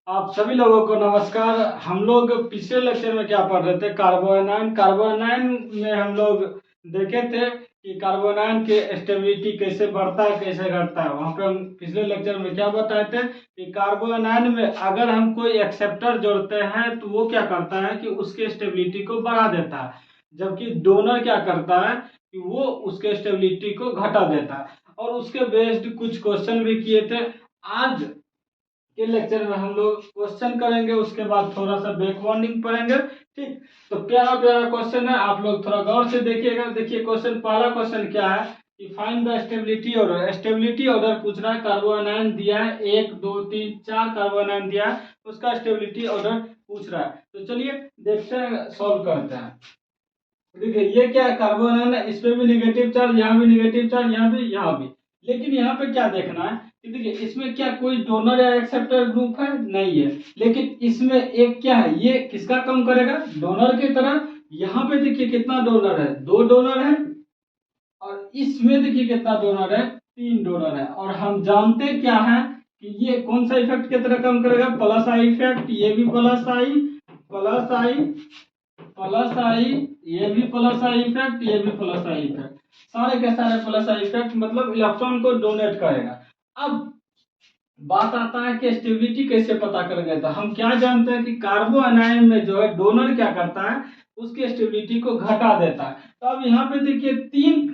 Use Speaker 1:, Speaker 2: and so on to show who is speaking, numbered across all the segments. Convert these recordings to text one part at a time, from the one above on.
Speaker 1: आप सभी लोगों को नमस्कार। हम लोग पिछले लेक्चर में क्या पढ़ रहे थे? कार्बोनाइन। कार्बोनाइन में हम लोग देखे थे कि कार्बोनाइन के स्टेबिलिटी कैसे बढ़ता है कैसे घटता है। वहां पे हम पिछले लेक्चर में क्या बताए थे कि कार्बोनाइन में अगर हम कोई एक्सेप्टर जोड़ते हैं तो वो क्या करता है कि उसके स्टेबिलिटी को बढ़ा देता है, जबकि डोनर क्या करता है कि वो उसके स्टेबिलिटी को घटा देता है। और उसके बेस्ड कुछ क्वेश्चन भी किए थे। आज के लेक्चर में हम लोग क्वेश्चन करेंगे, उसके बाद थोड़ा सा बैक बॉन्डिंग पढ़ेंगे। ठीक, तो प्यारा प्यारा क्वेश्चन है, आप लोग थोड़ा गौर से देखिएगा। देखिए क्वेश्चन, पहला क्वेश्चन क्या है कि find the stability order. Stability order पूछ रहा है। कार्बोनाइन दिया है, 1 2 3 4 कार्बोनाइन दिया है, उसका स्टेबिलिटी ऑर्डर पूछ रहा है। तो चलिए देखते हैं, सॉल्व करते हैं। देखिए ये क्या है, कार्बोनाइन है, इस पे भी निगेटिव चार्ज, यहाँ भी निगेटिव चार्ज, यहाँ भी, यहाँ भी। लेकिन यहाँ पे क्या देखना है कि देखिए इसमें क्या कोई डोनर या एक्सेप्टर ग्रुप है? नहीं है। लेकिन इसमें एक क्या है, ये किसका कम करेगा? डोनर की तरह। यहाँ पे देखिए कितना डोनर है, 2 डोनर है। और इसमें देखिए कितना डोनर है, 3 डोनर है। और हम जानते क्या है कि ये कौन सा इफेक्ट की तरह कम करेगा? Plus I effect. ये भी प्लस आई, प्लस आई, प्लस आई, ये भी प्लस आई इफेक्ट, ये भी प्लस आई इफेक्ट। सारे के सारे प्लस आई इफेक्ट, मतलब इलेक्ट्रॉन को डोनेट करेगा। अब बात आता है कि स्टेबिलिटी कैसे पता करेंगे। तो हम क्या जानते हैं कि कार्बोनाइन में जो है डोनर क्या करता है, उसकी स्टेबिलिटी को घटा देता है। तो अब यहाँ पे देखिए 3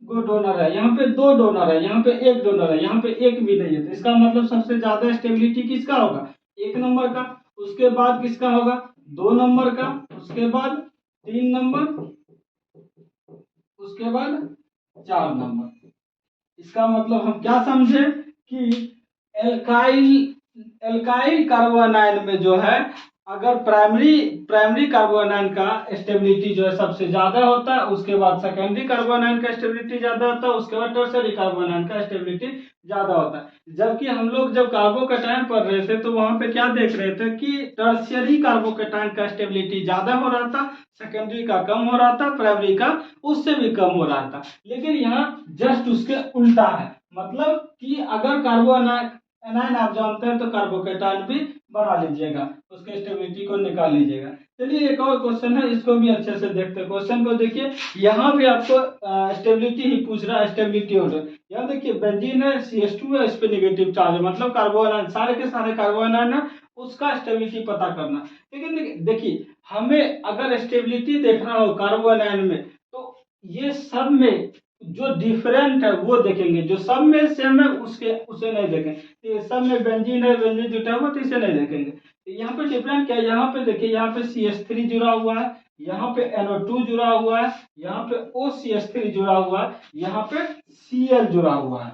Speaker 1: गो डोनर है, यहाँ पे 2 डोनर है, यहाँ पे 1 डोनर है, यहाँ पे 1 भी नहीं है। तो इसका मतलब सबसे ज्यादा स्टेबिलिटी किसका होगा? 1 नंबर का। उसके बाद किसका होगा? 2 नंबर का। उसके बाद 3 नंबर, उसके बाद 4 नंबर। इसका मतलब हम क्या समझे कि एल्काइल एल्काइल कार्बोनाइन में जो है, अगर प्राइमरी प्राइमरी कार्बोनाइन का स्टेबिलिटी जो है सबसे ज्यादा होता है, उसके बाद सेकेंडरी कार्बोनाइन का स्टेबिलिटी ज्यादा होता है, उसके बाद टर्सरी कार्बोनाइन का स्टेबिलिटी ज्यादा होता है। जबकि हम लोग जब कार्बोकैटायन पढ़ रहे थे तो वहां पे क्या देख रहे थे कि टर्सरी कार्बोकैटायन का स्टेबिलिटी ज्यादा हो रहा था, सेकेंडरी का कम हो रहा था, प्राइमरी का उससे भी कम हो रहा था। लेकिन यहाँ जस्ट उसके उल्टा है। मतलब कि अगर कार्बोनाइन आप जानते हैं तो कार्बोकैटायन भी बना लीजिएगा, उसके स्टेबिलिटी को निकाल लीजिएगा। चलिए एक और क्वेश्चन है, इसको भी अच्छे से देखते हैं। क्वेश्चन को देखिए, यहाँ भी आपको स्टेबिलिटी ही पूछ रहा है, स्टेबिलिटी ऑर्डर। यहाँ देखिए बेंजीन है, CH2 है, इस पे नेगेटिव चार्ज है, मतलब कार्बोनाइन, सारे के सारे कार्बोनाइन है, उसका स्टेबिलिटी पता करना। लेकिन देखिए हमें अगर स्टेबिलिटी देखना हो कार्बोनाइन में, तो ये सब में जो डिफरेंट है वो देखेंगे, जो सब में सेम है उसके उसे नहीं देखेंगे। तो सब में बेंजीन है, बेंजीन जुटा हुआ, तो इसे नहीं देखेंगे। तो यहाँ पे डिफरेंट क्या है, यहाँ पे देखिए, यहाँ पे CH3 जुड़ा हुआ है, यहाँ पे NO2 जुड़ा हुआ है, यहाँ पे OCH3 जुड़ा हुआ है, यहाँ पे Cl जुड़ा हुआ है।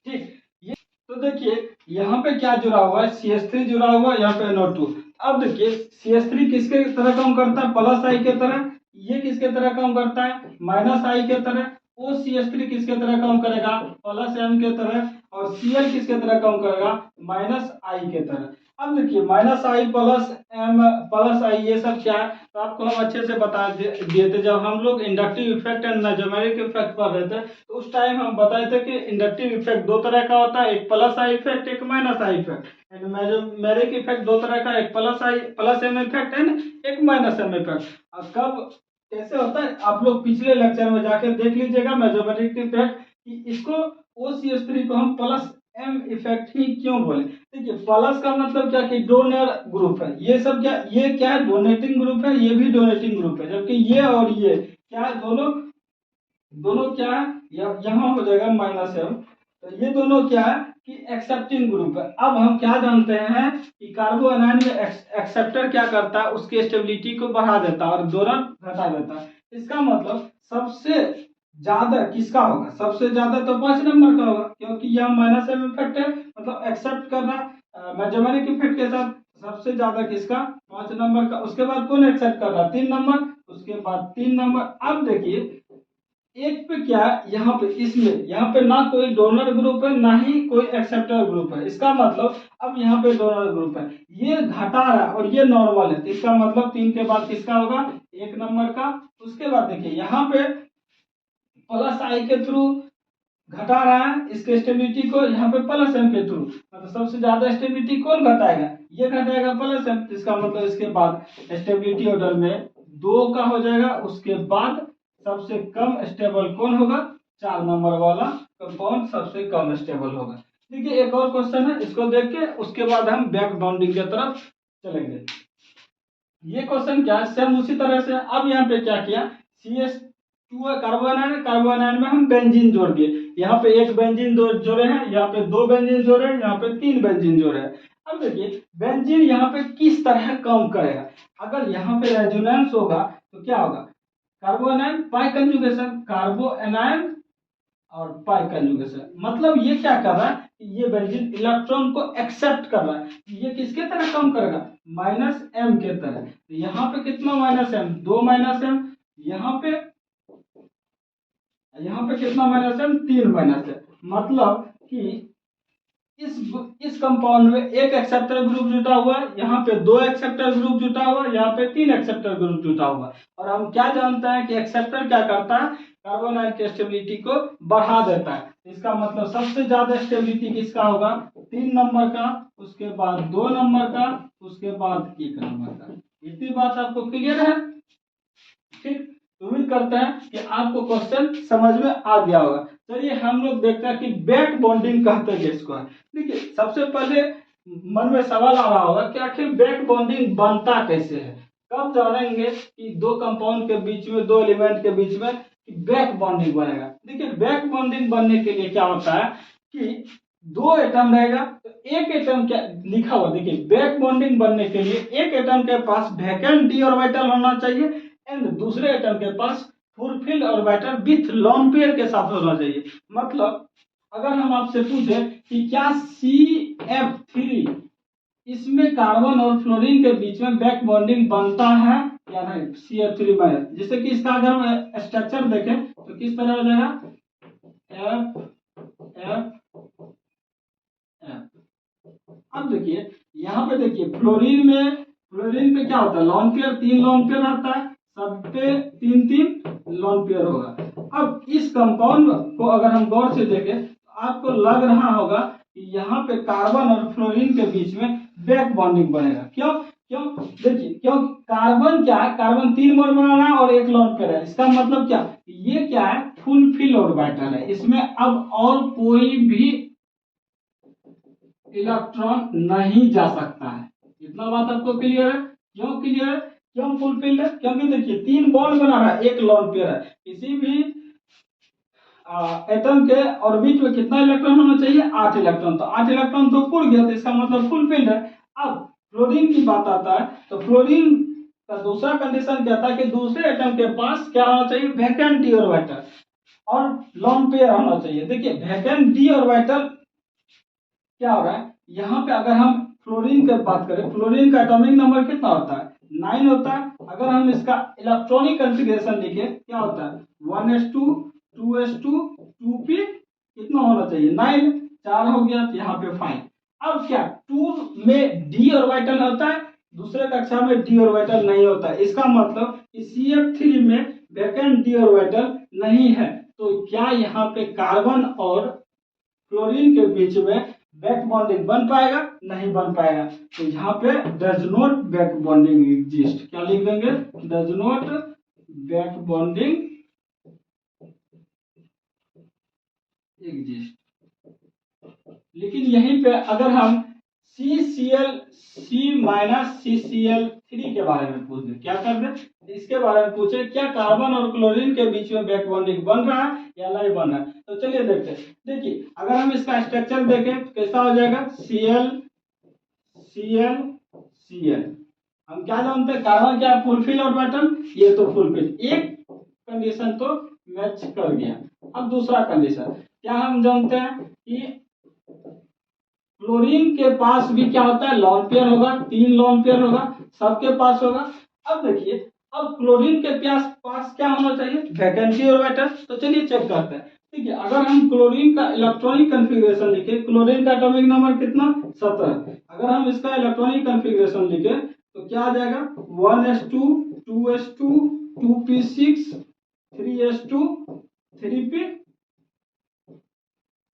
Speaker 1: ठीक, ये तो देखिए यहाँ पे क्या जुड़ा हुआ है, CH3 जुड़ा हुआ है, यहाँ पे NO2। अब देखिए CH3 किसके तरह काम करता है? प्लस आई के तरह। ये किसके तरह काम करता है? माइनस आई के तरह। OCH3 किसके तरह काम करेगा? प्लस M के तरह। और Cl किसके तरह काम करेगा? माइनस आई के तरह। अब देखिए माइनस आई, प्लस M, प्लस आई, ये सब क्या है तो आपको हम अच्छे से बता दिए थे जब हम लोग inductive effect and mesomeric effect पढ़ रहे थे। तो उस टाइम हम बताए थे कि इंडक्टिव इफेक्ट 2 तरह का होता है, एक प्लस आई इफेक्ट, एक minus I effect. And mesomeric effect 2 तरह का, एक प्लस एम इफेक्ट एंड एक माइनस एम इफेक्ट। अब कब कैसे होता है आप लोग पिछले लेक्चर में जाकर देख लीजिएगा मेसोमेरिक इफेक्ट, कि इसको OCH3 को हम प्लस एम इफेक्ट ही क्यों बोले। देखिए प्लस का मतलब क्या कि डोनर ग्रुप है, ये सब क्या, ये क्या है, डोनेटिंग ग्रुप है, ये भी डोनेटिंग ग्रुप है। जबकि ये और ये क्या है, दोनों दोनों क्या है, यहाँ हो जाएगा माइनस एम। तो ये दोनों क्या है कि एक्सेप्टिंग ग्रुप है। अब हम क्या जानते हैं कि कार्बोनाइन में एक्सेप्टर क्या करता है, उसकी स्टेबिलिटी को बढ़ा देता है और डोनर घटा देता है। इसका मतलब सबसे ज्यादा किसका होगा? सबसे ज्यादा तो 5 नंबर का होगा, क्योंकि यह माइनस एम इफेक्ट है, मतलब एक्सेप्ट कर रहा है मेजोमेरिक इफेक्ट के साथ। सबसे ज्यादा किसका? 5 नंबर का। उसके बाद कौन एक्सेप्ट कर रहा है? 3 नंबर। उसके बाद 3 नंबर। अब देखिए एक पे क्या है, यहाँ पे इसमें यहाँ पे ना कोई डोनर ग्रुप है ना ही कोई एक्सेप्टर ग्रुप है। इसका मतलब अब यहाँ पे डोनर ग्रुप है, ये घटा रहा है और ये नॉर्मल है। तो इसका मतलब 3 के बाद किसका होगा? 1 नंबर का। उसके बाद देखिए यहाँ पे प्लस आई के थ्रू घटा रहा है इसके स्टेबिलिटी को यहाँ पे प्लस एम के थ्रू, मतलब सबसे ज्यादा स्टेबिलिटी कौन घटाएगा, ये घटाएगा प्लस एम। इसका मतलब इसके बाद स्टेबिलिटी ऑर्डर में 2 का हो जाएगा, उसके बाद सबसे कम स्टेबल कौन होगा, 4 नंबर वाला कंपाउंड सबसे कम स्टेबल होगा। देखिए एक और क्वेश्चन है, इसको देख के उसके बाद हम बैक बाउंडिंग की तरफ चलेंगे। ये क्वेश्चन क्या है, सेम उसी तरह से। अब यहाँ पे क्या किया, CH2 कार्बोनाइन, कार्बोनाइन में हम बेंजीन जोड़ दिए। यहाँ पे एक बेंजीन जोड़े हैं, यहाँ पे 2 बेंजीन जोड़े हैं, यहाँ पे 3 बेंजीन जोड़े हैं। अब देखिए बेंजीन यहाँ पे किस तरह काम करेगा। अगर यहाँ पे रेजोनेंस होगा तो क्या होगा, कार्बोनाइन पाई कंजुगेशन, कार्बोनाइन और पाई कंजुगेशन। मतलब ये क्या कर रहा है, ये बेंजीन इलेक्ट्रॉन को एक्सेप्ट कर रहा है। ये किसके तरह काम करेगा, -m के तरह। यहाँ पे कितना -m, 2 -m, यहाँ पे कितना -m, 3 -m। मतलब कि इस कंपाउंड में एक एक्सेप्टर ग्रुप जुटा हुआ है, यहाँ पे 2 एक्सेप्टर ग्रुप जुटा हुआ है, यहाँ पे 3 एक्सेप्टर ग्रुप जुटा हुआ है। और हम क्या जानते हैं कि एक्सेप्टर क्या करता है, कार्बोनाइन की स्टेबिलिटी को बढ़ा देता है। इसका मतलब सबसे ज्यादा स्टेबिलिटी किसका होगा, 3 नंबर का, उसके बाद 2 नंबर का, उसके बाद 1 नंबर का। इतनी बात आपको क्लियर है। ठीक, उम्मीद करते हैं कि आपको क्वेश्चन समझ में आ गया होगा। चलिए हम लोग देखते हैं कि बैक बॉन्डिंग कहते हैं किसको है। देखिए सबसे पहले मन में सवाल आ रहा होगा कि आखिर बैक बॉन्डिंग बनता कैसे है। कब जानेंगे कि 2 कंपाउंड के बीच में, 2 एलिमेंट के बीच में बैक बॉन्डिंग बनेगा। देखिए बैक बॉन्डिंग बनने के लिए क्या होता है कि 2 एटम रहेगा, तो एक एटम क्या लिखा हुआ, देखिए बैक बॉन्डिंग बनने के लिए एक एटम के पास वैकेंट डी ऑर्बिटल होना चाहिए एंड दूसरे एटम के पास fulfilled orbital with lone pair के साथ होना चाहिए। मतलब अगर हम आपसे पूछे कि क्या CF3 इसमें कार्बन और फ्लोरीन के बीच में बैक बॉन्डिंग बनता है या नहीं, CF3 में, जैसे कि इसका अगर हम स्ट्रक्चर देखें तो किस तरह हो जाएगा, F F F। अब देखिए यहाँ पे देखिए फ्लोरीन पे क्या होता है, लोन पेयर, 3 लोन पेयर आता है, सब पे 3 लोन पेयर होगा। अब इस कंपाउंड को अगर हम गौर से देखें तो आपको लग रहा होगा कि यहाँ पे कार्बन और फ्लोरीन के बीच में बैक बॉन्डिंग बनेगा। क्यों क्यों, देखिए क्यों, कार्बन क्या है, कार्बन 3 बॉन्ड बना रहा है और 1 लोन पेयर है। इसका मतलब क्या, ये क्या है, फुलफिल ऑर्बिटल है, इसमें अब और कोई भी इलेक्ट्रॉन नहीं जा सकता है। इतना बात आपको क्लियर है। क्यों क्लियर है, क्यों फुलफिल्ड है, क्योंकि देखिए 3 बॉन्ड बना रहा है, 1 लोन पेयर है। किसी भी एटम के ऑर्बिट में कितना इलेक्ट्रॉन होना चाहिए, 8 इलेक्ट्रॉन। तो 8 इलेक्ट्रॉन तो पूर्ण गया, तो इसका मतलब फुलफिल्ड है। अब फ्लोरीन की बात आता है तो फ्लोरीन का दूसरा कंडीशन क्या था कि दूसरे एटम के पास क्या होना चाहिए, वैकेंट डी ऑर्बिटल और लोन पेयर होना चाहिए। देखिए वैकेंट डी ऑर्बिटल क्या हो रहा है, यहाँ पे अगर हम फ्लोरीन की बात करें, फ्लोरीन का एटॉमिक नंबर कितना होता है, 9 होता है। अगर हम इसका इलेक्ट्रॉनिक कॉन्फ़िगरेशन लिखे क्या होता है, 1s2 2s2 2p, कितना होना चाहिए, 9, 4 हो गया, तो यहाँ पे 5। अब क्या 2 में डी ऑर्बिटल होता है, दूसरे कक्षा में डी ऑर्बिटल नहीं होता है। इसका मतलब कि CF3 में वैकेंट डी ऑर्बिटल नहीं है। तो क्या यहाँ पे कार्बन और फ्लोरीन के बीच में बैक बॉन्डिंग बन पाएगा, नहीं बन पाएगा। तो यहाँ पे does not back bonding exist, क्या लिख देंगे, does not back bonding exist. लेकिन यहीं पे अगर हम C-CL3 के बारे में पूछ दें, क्या कर दे, इसके बारे में पूछे क्या कार्बन और क्लोरीन के बीच में बैक बॉन्डिंग बन रहा है या नहीं बन रहा है। तो चलिए देखते हैं। देखिए अगर हम इसका स्ट्रक्चर देखें तो कैसा हो जाएगा, Cl Cl Cl। हम क्या जानते हैं, कार्बन क्या फुलफिल ऑर्बिटल, ये तो फुलफिल, एक कंडीशन तो मैच कर गया। अब दूसरा कंडीशन क्या हम जानते हैं कि क्लोरीन के पास भी क्या होता है, लोन पेयर होगा, 3 लोन पेयर होगा, सबके पास होगा। अब देखिए अब क्लोरीन के पास क्या होना चाहिए, वैकेंसी ऑर्बिटल। तो चलिए चेक करते हैं। ठीक है, अगर हम क्लोरीन का इलेक्ट्रॉनिक कॉन्फ़िगरेशन लिखे, क्लोरीन का एटॉमिक नंबर कितना, 17। अगर हम इसका इलेक्ट्रॉनिक कॉन्फ़िगरेशन लिखे तो क्या आ जाएगा, 1s2 2s2 2p6 3s2 3p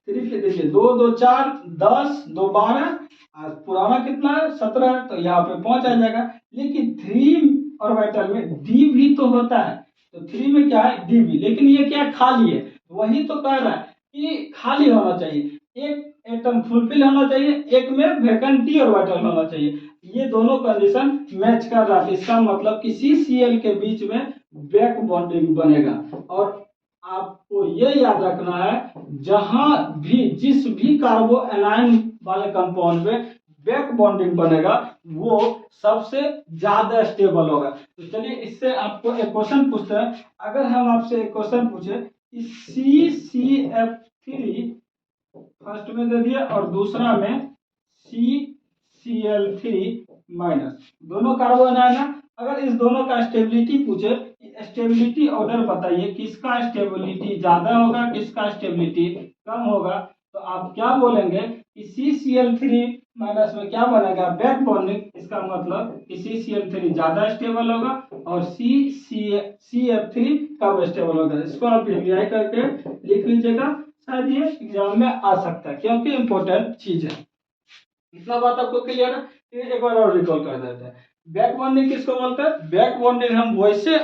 Speaker 1: 3 फिर देखिए 2 2 4 10 2 12 और पुराना कितना है 17, तो यहाँ पे 5 आ जाएगा। लेकिन 3 ऑर्बिटल में डी भी तो होता है, तो 3 में क्या है डी भी, लेकिन ये क्या खाली है, वही तो कह रहा है कि खाली होना चाहिए, एक एटम फुलफिल होना चाहिए, एक में वैकेंट डी ऑर्बिटल होना चाहिए। ये दोनों कंडीशन मैच कर रहा है, इसका मतलब कि CCl के बीच में बैक बॉन्डिंग बनेगा। और आपको ये याद रखना है, जहां भी जिस भी कार्बो एनायन वाले कंपाउंड में बैक बॉन्डिंग बनेगा वो सबसे ज्यादा स्टेबल होगा। तो चलिए इससे आपको एक क्वेश्चन पूछते हैं। अगर हम आपसे एक क्वेश्चन पूछे कि CCF3 फर्स्ट में दे दिया और दूसरा में CCl3 माइनस, दोनों कार्बन है ना, अगर इस दोनों का स्टेबिलिटी पूछे, स्टेबिलिटी ऑर्डर बताइए किसका स्टेबिलिटी ज्यादा होगा किसका स्टेबिलिटी कम होगा, तो आप क्या बोलेंगे कि CCl3 माइनस में क्या बनेगा बैक बॉन्डिंग, इसका मतलब कि CCl3 ज्यादा स्टेबल होगा और CF3 कम स्टेबल होगा। इसको आप वीआई करके लिख लीजिएगा, शायद ये एग्जाम में आ सकता है क्योंकि इंपॉर्टेंट चीज है। इतना बात आपको क्लियर है? फिर एक बार और रिकॉल कर देते हैं। बैक बॉन्डिंग किसको बोलते हैं? बैक बॉन्डिंग हम वैसे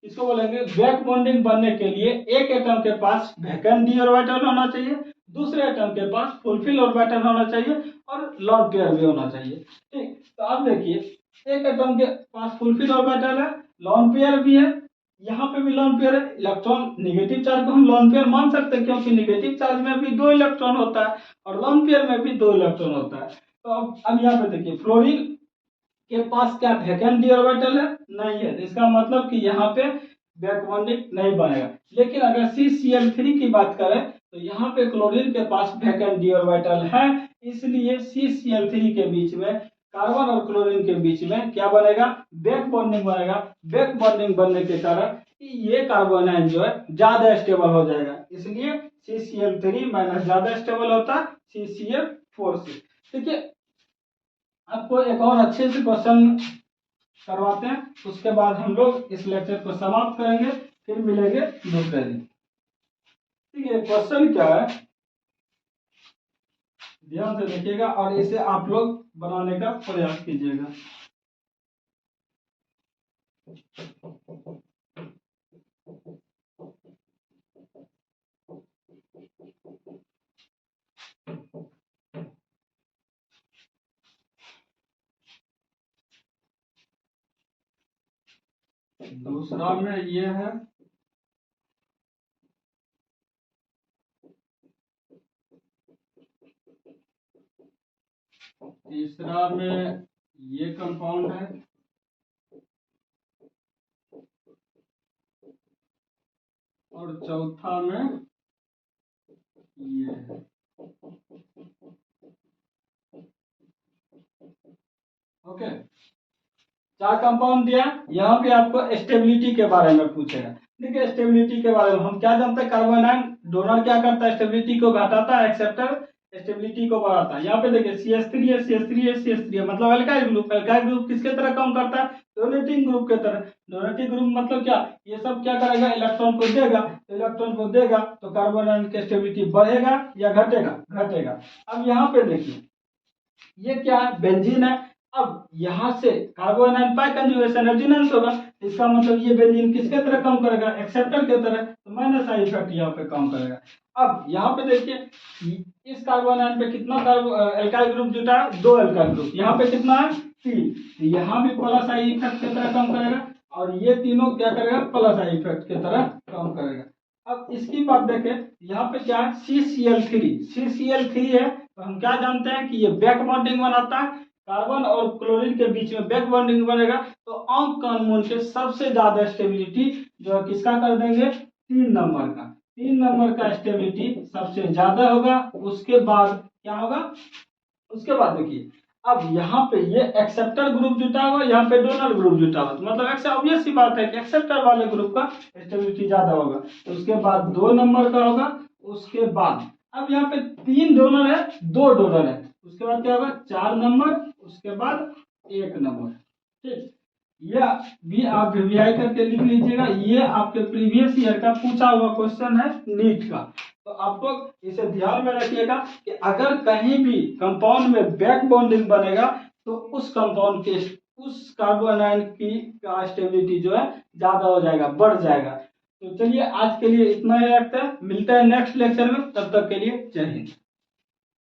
Speaker 1: इसको बोलेंगे, बैक बॉन्डिंग बनने के लिए एक एटम के पास वैकेंट डी ऑर्बिटल होना चाहिए, दूसरे एटम के पास फुलफिल ऑर्बिटल होना चाहिए और लॉन पेयर भी होना चाहिए। ठीक, तो अब देखिए एक एटम के पास फुलफिल ऑर्बिटल है, लॉन पेयर भी है, यहाँ पे भी लॉन पेयर है, इलेक्ट्रॉन नेगेटिव चार्ज को हम लॉन पेयर मान सकते हैं क्योंकि नेगेटिव चार्ज में भी 2 इलेक्ट्रॉन होता है और लॉन पेयर में भी 2 इलेक्ट्रॉन होता है। तो अब यहाँ पे देखिए फ्लोरीन के पास क्या वैकेंट डी ऑर्बिटल है? नहीं है, तो इसका मतलब कि यहाँ पे बैक बॉन्डिंग नहीं बनेगा। लेकिन अगर CCl3 की बात करें तो यहाँ पे क्लोरीन के पास वैकेंट डी ऑर्बिटल है, इसलिए CCl3 के बीच में कार्बन और क्लोरीन के बीच में क्या बनेगा बैक बॉन्डिंग बनेगा। बैक बॉन्डिंग बनने के कारण ये कार्बन आयन जो है ज्यादा स्टेबल हो जाएगा, इसलिए CCl3 माइनस ज्यादा स्टेबल होता है CCl4 से। ठीक है, आपको एक और अच्छे से क्वेश्चन करवाते हैं, उसके बाद हम लोग इस लेक्चर को समाप्त करेंगे, फिर मिलेंगे दूसरे दिन। ठीक है, क्वेश्चन क्या है ध्यान से देखिएगा और इसे आप लोग बनाने का प्रयास कीजिएगा। दूसरा में ये है, तीसरा में ये कंपाउंड है, और चौथा में ये है। ओके, 4 कंपाउंड दिया। यहाँ पे आपको स्टेबिलिटी के बारे में पूछेगा। देखिए स्टेबिलिटी के बारे में हम क्या जानते हैं, कार्बन आयन डोनर क्या करता है स्टेबिलिटी को घटाता है, एक्सेप्टर स्टेबिलिटी को बढ़ाता है। यहाँ पे देखिए CH3 है, CH3 है, CH3 है, मतलब अल्काइल ग्रुप। अल्काइल ग्रुप किसके तरह काम करता है? डोनेटिंग ग्रुप के तरह। डोनेटिंग ग्रुप मतलब क्या, ये सब क्या करेगा इलेक्ट्रॉन को देगा, इलेक्ट्रॉन को देगा तो कार्बन आयन की स्टेबिलिटी बढ़ेगा या घटेगा? घटेगा। अब यहाँ पे देखिए ये क्या है बेंजीन है। अब यहाँ से कार्बन आयन पाई कंजुगेशन रेजोनेंस होगा, इसका मतलब ये बेंजीन किसके तरह काम करेगा एक्सेप्टर के तरह, तो माइनस आई इफेक्ट यहाँ पे काम करेगा। अब यहाँ पे देखिए इस कार्बन आयन पे कितना एल्काइल ग्रुप जुटा है, 2 एल्काइल ग्रुप, यहाँ पे कितना है 3, तो यहाँ भी प्लस आई इफेक्ट की तरह काम करेगा और ये तीनों क्या करेगा प्लस आई इफेक्ट की तरह काम करेगा। अब इसकी बात देखें, यहाँ पे क्या है CCl3 है, तो हम क्या जानते हैं कि ये बैक बॉन्डिंग बनाता है, कार्बन और क्लोरीन के बीच में बैक बॉन्डिंग बनेगा, तो अंक कानून के सबसे ज्यादा स्टेबिलिटी जो है किसका कर देंगे 3 नंबर का। 3 नंबर का स्टेबिलिटी सबसे ज्यादा होगा। उसके बाद क्या होगा, उसके बाद देखिए अब यहाँ पे ये एक्सेप्टर ग्रुप जुटा हुआ, यहाँ पे डोनर ग्रुप जुटा हुआ, तो मतलब ऐसे ऑब्वियस सी बात है कि एक्सेप्टर वाले ग्रुप का स्टेबिलिटी ज्यादा होगा। तो उसके बाद 2 नंबर का होगा। उसके बाद अब यहाँ पे 3 डोनर है, 2 डोनर है, उसके बाद क्या होगा 4 नंबर, उसके बाद 1 नंबर। ठीक, यह भी आप वीआई करके लिख लीजिएगा। ये आपके प्रीवियस ईयर का पूछा हुआ क्वेश्चन है नीट का। तो आप लोग इसे ध्यान में रखिएगा कि अगर कहीं भी कंपाउंड में बैक बॉन्डिंग बनेगा तो उस कंपाउंड के उस कार्बन आयन की का स्टेबिलिटी जो है ज्यादा हो जाएगा, बढ़ जाएगा। तो चलिए आज के लिए इतना ही रखते हैं, मिलते हैं नेक्स्ट लेक्चर में, तब तक के लिए जय हिंद।